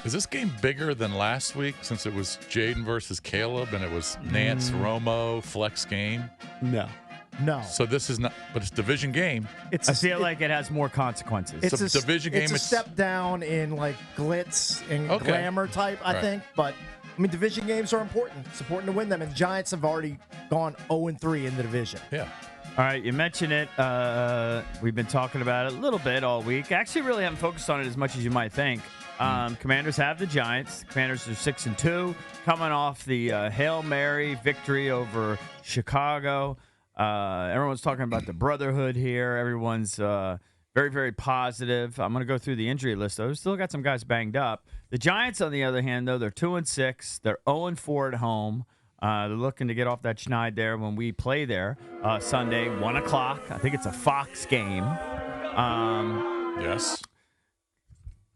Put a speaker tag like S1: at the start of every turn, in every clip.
S1: Is this game bigger than last week since it was Jaden versus Caleb and it was Nance Romo flex game?
S2: No.
S1: So this is not, but it's a division game.
S3: I feel like it has more consequences.
S1: It's a division game.
S3: It's a step down in like glitz and glamour type, I think. But I mean, division games are important. It's important to win them, and the Giants have already gone 0-3 in the division.
S1: Yeah.
S4: All right, you mentioned it. We've been talking about it a little bit all week. Actually, really haven't focused on it as much as you might think. Commanders have the Giants. Commanders are 6-2, coming off the Hail Mary victory over Chicago. Everyone's talking about the brotherhood here. Everyone's very, very positive. I'm going to go through the injury list, though. We've still got some guys banged up. The Giants, on the other hand, though, they're 2-6. They're 0-4 at home. They're looking to get off that schneid there when we play there Sunday, 1 o'clock. I think it's a Fox game.
S1: Yes.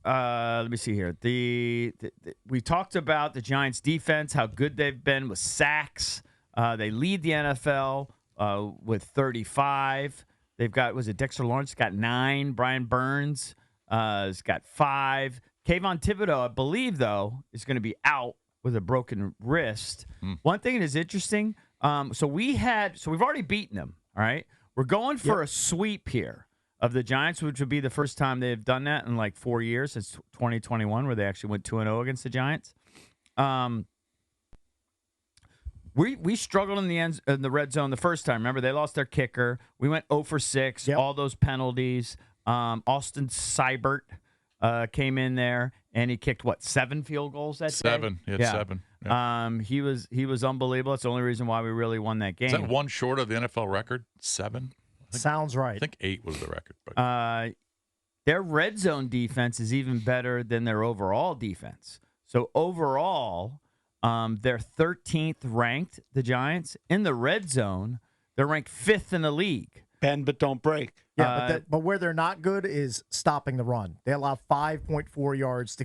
S4: Let me see here. We talked about the Giants' defense, how good they've been with sacks. They lead the NFL with 35. They've got, was it Dexter Lawrence? Got 9. Brian Burns has got 5. Kayvon Thibodeau, I believe, though, is going to be out with a broken wrist. One thing that is interesting, so we've already beaten them, all right? We're going for a sweep here of the Giants, which would be the first time they've done that in like 4 years, since 2021, where they actually went 2-0 against the Giants. We struggled in the red zone the first time. Remember, they lost their kicker. We went 0 for 6, all those penalties. Austin Seibert came in there, and he kicked, 7 field goals that day?
S1: 7. He had 7. Yeah.
S4: He was unbelievable. That's the only reason why we really won that game.
S1: Is that one short of the NFL record? 7?
S3: Sounds right.
S1: I think 8 was the record. But.
S4: Their red zone defense is even better than their overall defense. So overall, they're 13th ranked, the Giants. In the per zone, they're ranked 5th in the league.
S2: Bend but don't break.
S3: Yeah, but where they're not good is stopping the run. They allow 5.4 yards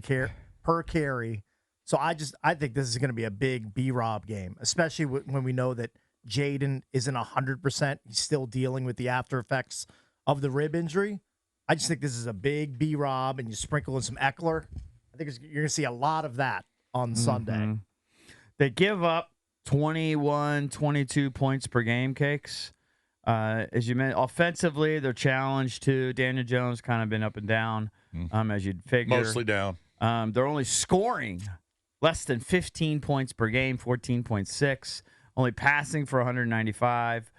S3: per carry. So I think this is going to be a big B-Rob game, especially when we know that Jaden isn't 100%. He's still dealing with the after effects of the rib injury. I just think this is a big B-Rob, and you sprinkle in some Eckler. I think you're going to see a lot of that on Sunday.
S4: They give up 21, 22 points per game, Cakes. As you mentioned, offensively, they're challenged too. Daniel Jones kind of been up and down, as you'd figure.
S1: Mostly down.
S4: They're only scoring less than 15 points per game, 14.6. Only passing for 195.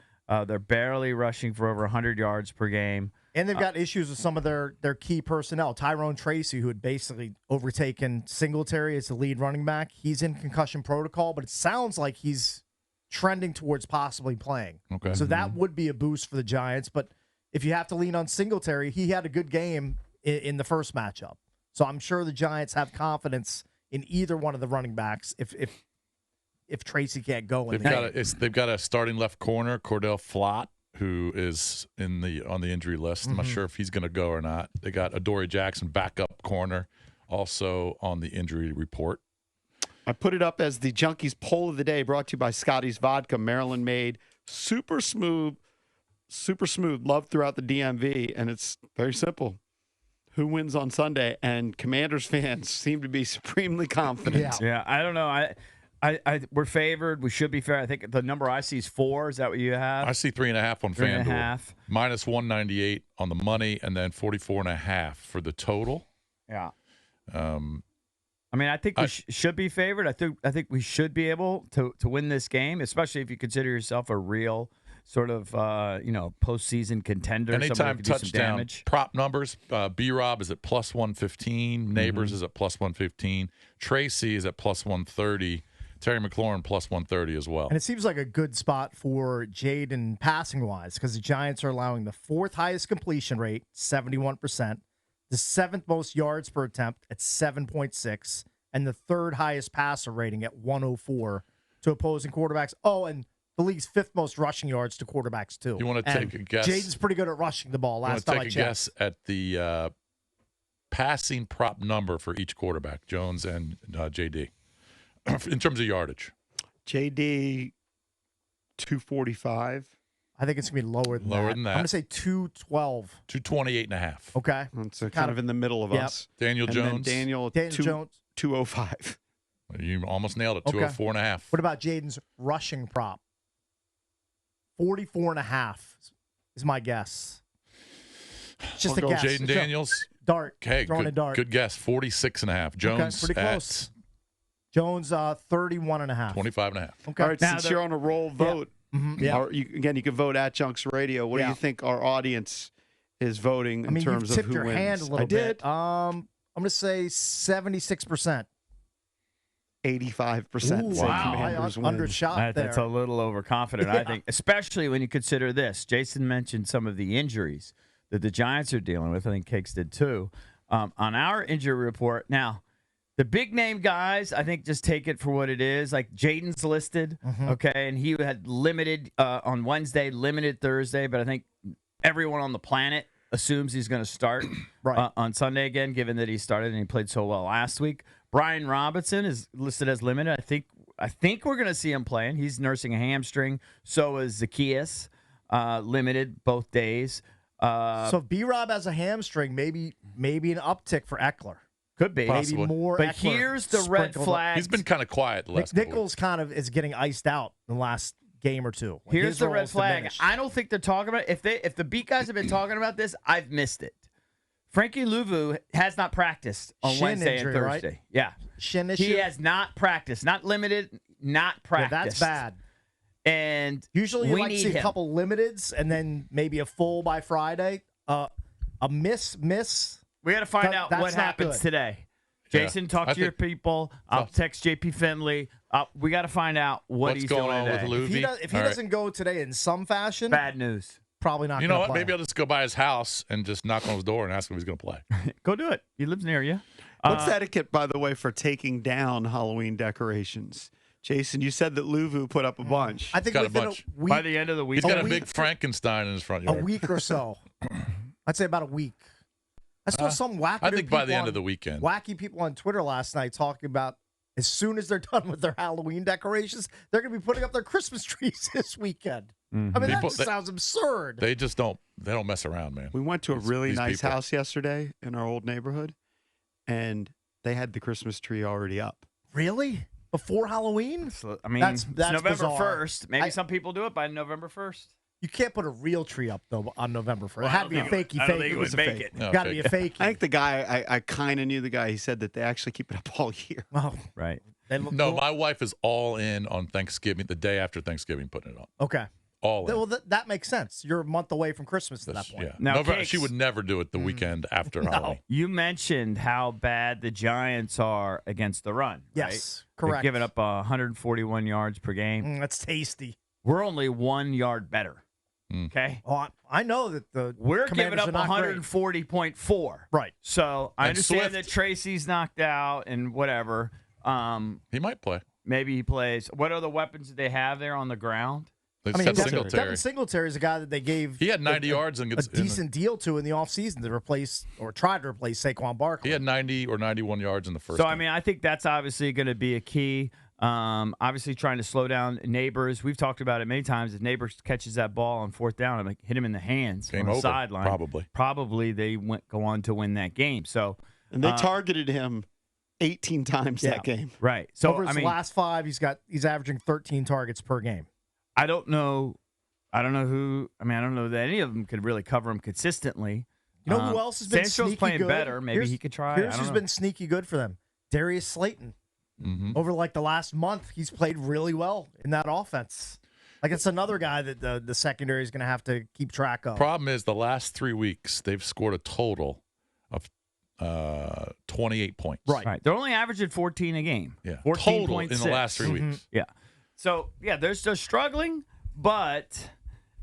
S4: They're barely rushing for over 100 yards per game.
S3: And they've got issues with some of their key personnel. Tyrone Tracy, who had basically overtaken Singletary as the lead running back, he's in concussion protocol, but it sounds like he's trending towards possibly playing.
S1: Okay.
S3: So that would be a boost for the Giants. But if you have to lean on Singletary, he had a good game in the first matchup. So I'm sure the Giants have confidence in either one of the running backs if Tracy can't go in
S1: they've got a starting left corner, Cordell Flott, who is on the injury list. I'm not sure if he's going to go or not. They got Adoree Jackson, backup corner, also on the injury report.
S2: I put it up as the Junkies poll of the day, brought to you by Scotty's Vodka, Maryland made. Super smooth, love throughout the DMV, and it's very simple. Who wins on Sunday? And Commanders fans seem to be supremely confident.
S4: Yeah, I don't know. We're favored. We should be fair. I think the number I see is 4. Is that what you have?
S1: I see 3.5 on
S4: 3.5.
S1: FanDuel. Minus 198 on the money, and then 44.5 for the total.
S4: Yeah. I mean, I think we should be favored. I think we should be able to win this game, especially if you consider yourself a real sort of postseason contender.
S1: Anytime touchdown prop numbers, B-Rob is at plus 115. Neighbors is at plus 115. Tracy is at plus 130. Terry McLaurin plus 130 as well.
S3: And it seems like a good spot for Jaden passing-wise because the Giants are allowing the 4th highest completion rate, 71%, the 7th most yards per attempt at 7.6, and the 3rd highest passer rating at 104 to opposing quarterbacks. Oh, and the league's 5th most rushing yards to quarterbacks, too.
S1: You want to take a guess?
S3: Jaden's pretty good at rushing the ball last time I checked.
S1: Take a guess at the passing prop number for each quarterback, Jones and JD, in terms of yardage.
S2: JD, 245.
S3: I think it's going to be lower than that.
S1: I'm going
S3: to say 212.
S1: 228.5.
S3: Okay.
S2: So kind of in the middle of us.
S1: Daniel Jones.
S2: Daniel
S3: Jones.
S2: 205.
S1: You almost nailed it.
S3: Okay.
S1: 204.5.
S3: What about Jaden's rushing prop? 44.5 is my guess. It's just
S2: I'll
S3: a
S2: go
S3: guess.
S1: Jaden
S3: It's a
S1: Daniels.
S3: dart.
S1: Okay,
S3: Throwing
S1: good,
S3: a dart.
S1: good guess. 46.5. Jones
S3: pretty close. Jones 31.5.
S1: at 25.5.
S3: Okay.
S2: All right,
S4: Now
S2: since you're on a roll, vote.
S3: Yeah.
S2: Or you can vote at Junks Radio. What do
S3: Yeah.
S2: you think our audience is voting in terms
S3: you've
S2: of
S3: tipped
S2: who
S3: your
S2: wins?
S3: hand a little
S2: I did.
S3: bit. I'm going to say 76%.
S2: 85% say
S3: wow.
S2: Commanders
S3: I
S2: win.
S3: undershot there.
S4: That's a little overconfident, I think, especially when you consider this. Jason mentioned some of the injuries that the Giants are dealing with. I think Cakes did too. On our injury report, now, the big name guys, I think just take it for what it is. Like Jaden's listed, okay, and he had limited on Wednesday, limited Thursday, but I think everyone on the planet assumes he's going to start
S3: Right.
S4: on Sunday again, given that he started and he played so well last week. Brian Robinson is listed as limited. I think we're going to see him playing. He's nursing a hamstring. So is Zacchaeus, limited both days.
S3: So B-Rob has a hamstring, maybe an uptick for Eckler.
S4: Could be.
S1: Possibly.
S3: Maybe more.
S4: But
S3: Eckler
S4: here's the red
S3: sprinkled up.
S4: flag.
S1: He's been kind of quiet the last couple
S3: Nichols kind of is getting iced out in the last game or two. Like,
S4: Here's
S3: his
S4: the
S3: role
S4: red
S3: is
S4: flag.
S3: diminished.
S4: I don't think they're talking about it. If the beat guys have been talking about this, I've missed it. Frankie Louvu has not practiced on
S3: Shin
S4: Wednesday
S3: injury,
S4: and
S3: right?
S4: Thursday. Yeah.
S3: Shin issue.
S4: He has not practiced. Not limited, not
S3: Yeah,
S4: practiced.
S3: that's bad.
S4: And
S3: Usually you
S4: we
S3: like to
S4: need
S3: see
S4: him.
S3: a couple limiteds and then maybe a full by Friday. A miss.
S4: We got to find out
S3: That's
S4: what
S3: not
S4: happens
S3: good.
S4: today.
S1: Yeah.
S4: Jason, talk
S1: I
S4: to your
S1: think-
S4: people. I'll text JP Finley. We got to find out what
S1: What's
S4: he's
S1: going
S4: doing
S1: on with
S4: today.
S1: Lou?
S3: If he,
S1: Movie?
S3: if he
S1: All right.
S3: doesn't go today in some fashion,
S4: Bad news.
S3: probably not
S1: You
S3: going
S1: know
S3: to
S1: what?
S3: play.
S1: Maybe I'll just go by his house and just knock on his door and ask him if he's going to play.
S4: Go do it. He lives near you.
S2: What's the etiquette, by the way, for taking down Halloween decorations? Jason, you said that Luvu put up a bunch.
S3: I think
S1: Got a
S3: within
S1: bunch.
S3: a week,
S4: By the end of the week.
S1: He's got a
S3: week-
S1: big Frankenstein in his front
S3: a
S1: yard.
S3: week or so. I'd say about a week. I saw some wacky.
S1: I think by the
S3: people
S1: end of
S3: on-
S1: the weekend.
S3: wacky people on Twitter last night talking about as soon as they're done with their Halloween decorations, they're going to be putting up their Christmas trees this weekend. I mean, that
S1: People-
S3: just sounds absurd.
S1: They just don't. They don't mess around, man.
S2: We went to a really
S1: These
S2: nice
S1: people.
S2: house yesterday in our old neighborhood, and they had the Christmas tree already up.
S3: Really? Before Halloween?
S4: I mean,
S3: That's
S4: it's November
S3: bizarre.
S4: 1st. Maybe some people do it by November 1st.
S3: You can't put a real tree up though on November 1st. It had to be a fakey
S4: I don't
S3: fake.
S4: think
S3: It
S4: it
S3: was a
S4: would make
S3: fake.
S4: it.
S1: No,
S3: Got to be
S1: fake.
S3: a fake.
S2: I think the guy, I kind of knew the guy. He said that they actually keep it up all year.
S3: Oh,
S4: Right.
S3: they look
S1: No,
S3: cool.
S1: my wife is all in on Thanksgiving, the day after Thanksgiving, putting it up.
S3: Okay.
S1: All in.
S3: Well, that makes sense. You're a month away from Christmas at that point.
S1: Yeah.
S4: Now,
S1: November,
S4: Cakes-
S1: she would never do it the weekend after Halloween.
S4: You mentioned how bad the Giants are against the run.
S3: Yes,
S4: right? They're
S3: correct.
S4: giving up 141 yards per game.
S3: That's tasty.
S4: We're only 1 yard better. Okay.
S3: Oh, I know that the
S4: We're
S3: Commanders
S4: giving up
S3: are not great.
S4: 140.4.
S3: Right.
S4: So I
S1: And
S4: understand
S1: Swift.
S4: that Tracy's knocked out and whatever.
S1: He might play.
S4: Maybe he plays. What are the weapons that they have there on the ground?
S1: They
S3: I mean,
S1: said
S3: Devin
S1: Singletary.
S3: Singletary is a guy that they gave.
S1: He had 90 yards and
S3: a decent deal to in the offseason to replace or try to replace Saquon Barkley.
S1: He had 90 or 91 yards in the first.
S4: So,
S1: game.
S4: I mean, I think that's obviously going to be a key. Obviously, trying to slow down Neighbors. We've talked about it many times. If Neighbors catches that ball on fourth down, I'm like, hit him in the hands
S1: Game
S4: on the
S1: over,
S4: sideline. Probably they go on to win that game. So,
S2: And they targeted him 18 times
S3: Yeah.
S2: that game.
S4: right. So,
S3: Over his
S4: I mean,
S3: last 5, he's averaging 13 targets per game.
S4: I don't know who. I mean, I don't know that any of them could really cover him consistently.
S3: You know who else has been
S4: Sancho's
S3: sneaky
S4: playing
S3: good?
S4: better. Maybe
S3: Here's-
S4: he could try.
S3: Here's
S4: I
S3: who's
S4: don't know.
S3: been sneaky good for them. Darius Slayton. Over like the last month, he's played really well in that offense. Like it's another guy that the secondary is going to have to keep track of.
S1: Problem is, the last 3 weeks they've scored a total of 28 points.
S4: Right. They're only averaging 14 a game.
S1: Yeah.
S4: 14.6
S1: Total in the last 3
S3: Mm-hmm.
S1: weeks.
S4: Yeah. So, yeah, they're struggling, but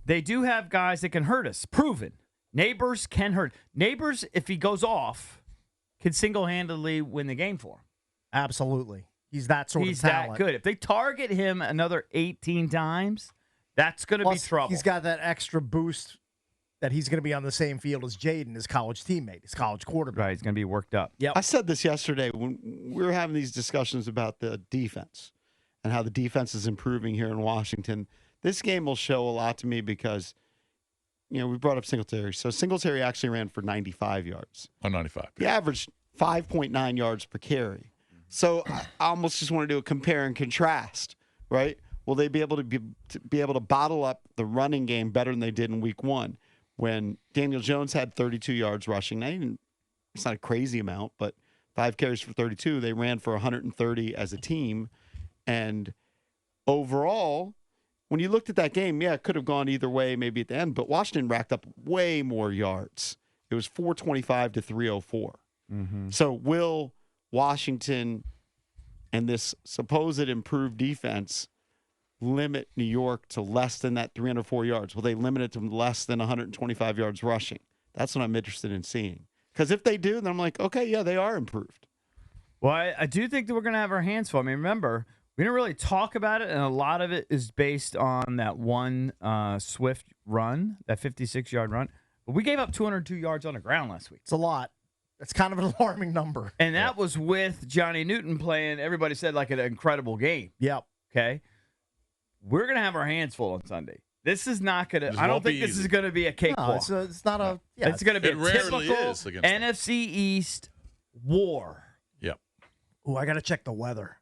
S4: they do have guys that can hurt us. Proven. Neighbors can hurt. Neighbors, if he goes off, can single-handedly win the game for him.
S3: Absolutely. He's that sort
S4: He's
S3: of talent.
S4: that good. If they target him another 18 times, that's going to be
S3: Plus,
S4: trouble.
S3: He's got that extra boost that he's going to be on the same field as Jaden, his college teammate, his college quarterback.
S4: right. He's going to be worked up.
S3: Yep.
S2: I said this yesterday when we were having these discussions about the defense and how the defense is improving here in Washington. This game will show a lot to me because, we brought up Singletary. So Singletary actually ran for 95 yards.
S1: On 95.
S2: He averaged 5.9 yards per carry. So I almost just want to do a compare and contrast, right? Will they be able to bottle up the running game better than they did in week 1 when Daniel Jones had 32 yards rushing? Now, it's not a crazy amount, but 5 carries for 32. They ran for 130 as a team. And overall, when you looked at that game, yeah, it could have gone either way maybe at the end, but Washington racked up way more yards. It was 425 to 304. So will Washington and this supposed improved defense limit New York to less than that 304 yards? Will they limit it to less than 125 yards rushing? That's what I'm interested in seeing. Because if they do, then I'm like, okay, yeah, they are improved.
S4: Well, I do think that we're going to have our hands full. I mean, remember, we didn't really talk about it, and a lot of it is based on that one Swift run, that 56-yard run. But we gave up 202 yards on the ground last week.
S3: It's a lot. That's kind of an alarming number.
S4: And that was with Johnny Newton playing, everybody said, like an incredible game.
S3: Yep.
S4: Okay? We're going to have our hands full on Sunday. This is not going to – I don't think this is going to be a cakewalk.
S3: No, it's not a – yeah,
S4: it's going to be a typical NFC East war.
S1: Yep.
S3: Oh, I got to check the weather.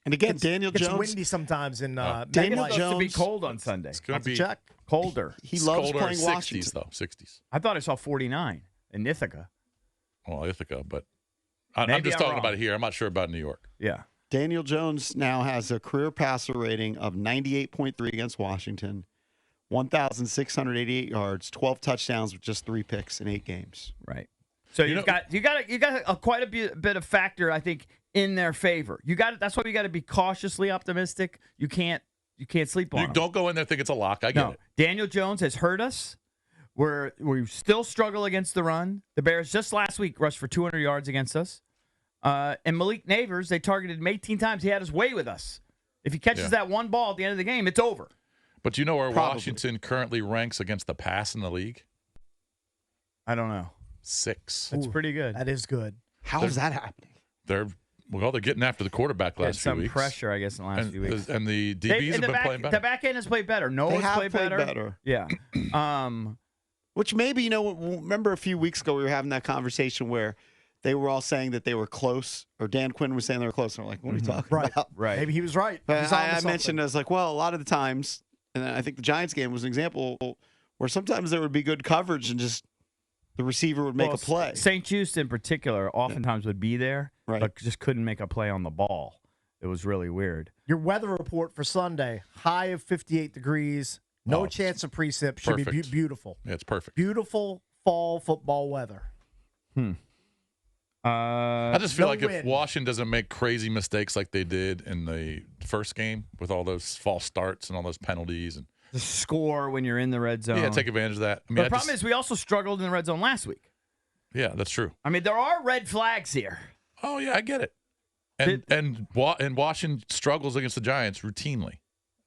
S2: And again, Daniel Jones.
S3: It's windy sometimes in
S2: Daniel
S4: It's
S2: Jones
S4: to be cold on Sunday.
S1: It's going to be
S3: check.
S4: Colder.
S2: He loves
S1: colder,
S2: playing
S1: 60s,
S2: Washington.
S1: though, 60s.
S4: I thought I saw 49 in Ithaca.
S1: Well, Ithaca, but I'm
S4: Maybe
S1: just
S4: I'm
S1: talking
S4: wrong.
S1: about it here. I'm not sure about New York.
S4: Yeah.
S2: Daniel Jones now has a career passer rating of 98.3 against Washington, 1,688 yards, 12 touchdowns with just 3 picks in 8 games.
S4: Right. So you got quite a bit of factor, I think, in their favor. That's why you got to be cautiously optimistic. You can't sleep on
S1: You
S4: them.
S1: don't go in there and think it's a lock. I get it.
S4: Daniel Jones has hurt us. We still struggle against the run. The Bears just last week rushed for 200 yards against us. And Malik Neighbors, they targeted him 18 times. He had his way with us. If he catches that one ball at the end of the game, it's over.
S1: But you know where
S2: Probably.
S1: Washington currently ranks against the pass in the league?
S4: I don't know.
S1: 6.
S4: That's pretty good.
S3: That is good.
S2: How is that happening?
S1: They're getting after the quarterback
S4: Had
S1: last few
S4: some
S1: weeks.
S4: pressure, I guess, in the last few weeks.
S1: And the DBs have been playing better.
S4: The back end has played better. Noah's
S2: They have
S4: played better. Yeah.
S2: Which maybe, remember a few weeks ago we were having that conversation where they were all saying that they were close, or Dan Quinn was saying they were close. And we're like, what are you talking about?
S4: Right.
S3: Maybe he was right.
S2: But
S3: He's onto
S2: I
S3: something.
S2: mentioned, I was like, well, a lot of the times, and I think the Giants game was an example where sometimes there would be good coverage and just the receiver would make a play.
S4: St. Just in particular oftentimes would be there,
S2: Right.
S4: but just couldn't make a play on the ball. It was really weird.
S3: Your weather report for Sunday, high of 58 degrees, no
S1: Oh,
S3: chance of precip. Should be
S1: perfect.
S3: beautiful.
S1: Yeah, it's perfect.
S3: Beautiful fall football weather.
S1: I just feel
S3: no
S1: like if
S3: wind.
S1: Washington doesn't make crazy mistakes like they did in the first game with all those false starts and all those penalties, and
S4: The score when you're in the red zone.
S1: take advantage of that. I mean,
S4: But the problem is we also struggled in the red zone last week.
S1: yeah, that's true.
S4: I mean, there are red flags here.
S1: Oh yeah, I get it. And Washington struggles against the Giants routinely.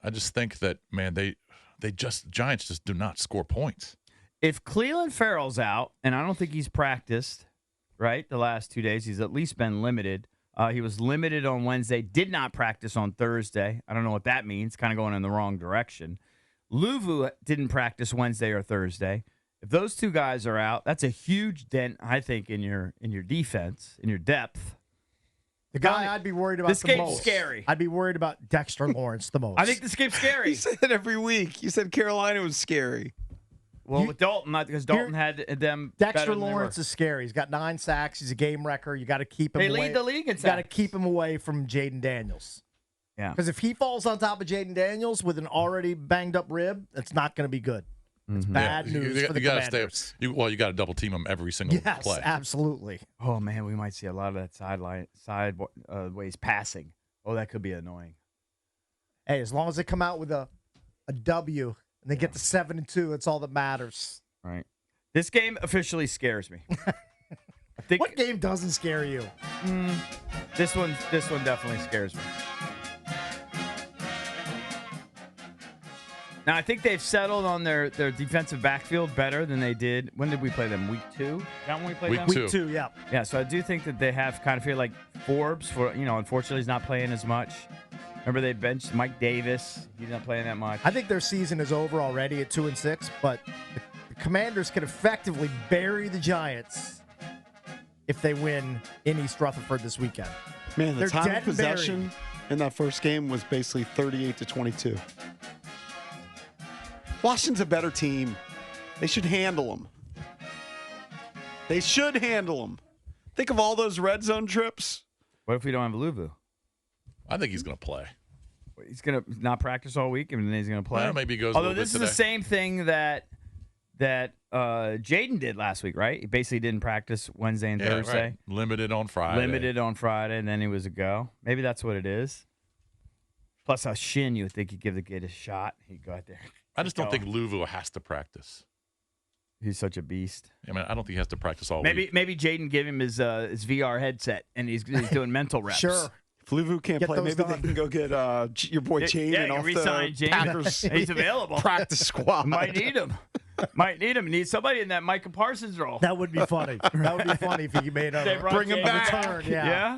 S1: I just think that the Giants just do not score points.
S4: If Cleveland Farrell's out, and I don't think he's practiced, right, the last 2 days, he's at least been limited. He was limited on Wednesday, did not practice on Thursday. I don't know what that means, kind of going in the wrong direction. Luvu didn't practice Wednesday or Thursday. If those two guys are out, that's a huge dent, I think, in your defense, in your depth.
S3: The guy I'd be worried about
S4: This
S3: the
S4: game's
S3: most.
S4: scary.
S3: I'd be worried about Dexter Lawrence the most.
S4: I think this game's scary.
S2: You say that every week. You said Carolina was scary.
S4: Well, with Dalton, not because Dalton had them. better
S3: Dexter
S4: than they
S3: Lawrence
S4: were.
S3: is scary. He's got 9 sacks. He's a game wrecker. You got to keep him
S4: They
S3: away.
S4: lead the league in
S3: You got to
S4: sacks.
S3: keep him away from Jaden Daniels.
S4: Yeah.
S3: Because if he falls on top of Jaden Daniels with an already banged up rib, that's not going to be good. It's bad news for the Commanders.
S1: You got to double team them every single
S3: Yes,
S1: play.
S3: absolutely.
S4: Oh man, we might see a lot of that sideways passing. Oh, that could be annoying.
S3: Hey, as long as they come out with a W and they get to 7-2, that's all that matters.
S4: Right. This game officially scares me. I think
S3: What game doesn't scare you?
S4: this one definitely scares me. Now I think they've settled on their defensive backfield better than they did. When did we play them? Week 2? Is that when we played
S1: Week
S4: them?
S1: 2.
S3: Week 2, yeah.
S4: Yeah, so I do think that they have kind of feel like Forbes unfortunately he's not playing as much. Remember they benched Mike Davis. He's not playing that much.
S3: I think their season is over already at 2-6, but the Commanders can effectively bury the Giants if they win in East Rutherford this weekend.
S2: Man, the
S3: They're
S2: time
S3: dead
S2: of
S3: and buried.
S2: possession in that first game was basically 38-22. Washington's a better team. They should handle them. They should handle them. Think of all those red zone trips.
S4: What if we don't have Luvu?
S1: I think he's going to play.
S4: He's going to not practice all week, and then he's going to play.
S1: Well, maybe he goes.
S4: Although
S1: a little
S4: this
S1: bit
S4: is
S1: today.
S4: the same thing that Jaden did last week, right? He basically didn't practice Wednesday and Thursday.
S1: Right. Limited on Friday.
S4: And then he was a go. Maybe that's what it is. Plus, a shin, you would think he'd give the kid a shot. He'd go out there.
S1: I just don't think Luvu has to practice.
S4: He's such a beast.
S1: I mean, I don't think he has to practice all week.
S4: Maybe Jaden give him his VR headset, and he's doing mental reps.
S3: Sure.
S2: If Luvu can't
S3: Get
S2: play,
S3: those
S2: maybe
S3: done.
S2: they can go get your boy Jaden
S4: you
S2: off
S4: re-sign
S2: the
S4: Jaden.
S2: Packers
S4: He's available.
S2: practice squad.
S4: Might need him. Need somebody in that Micah Parsons role.
S3: That would be funny. That would be funny if he made
S4: They
S3: a
S4: brought
S2: Bring him
S4: Jaden
S2: back.
S3: return. Yeah.
S4: Yeah.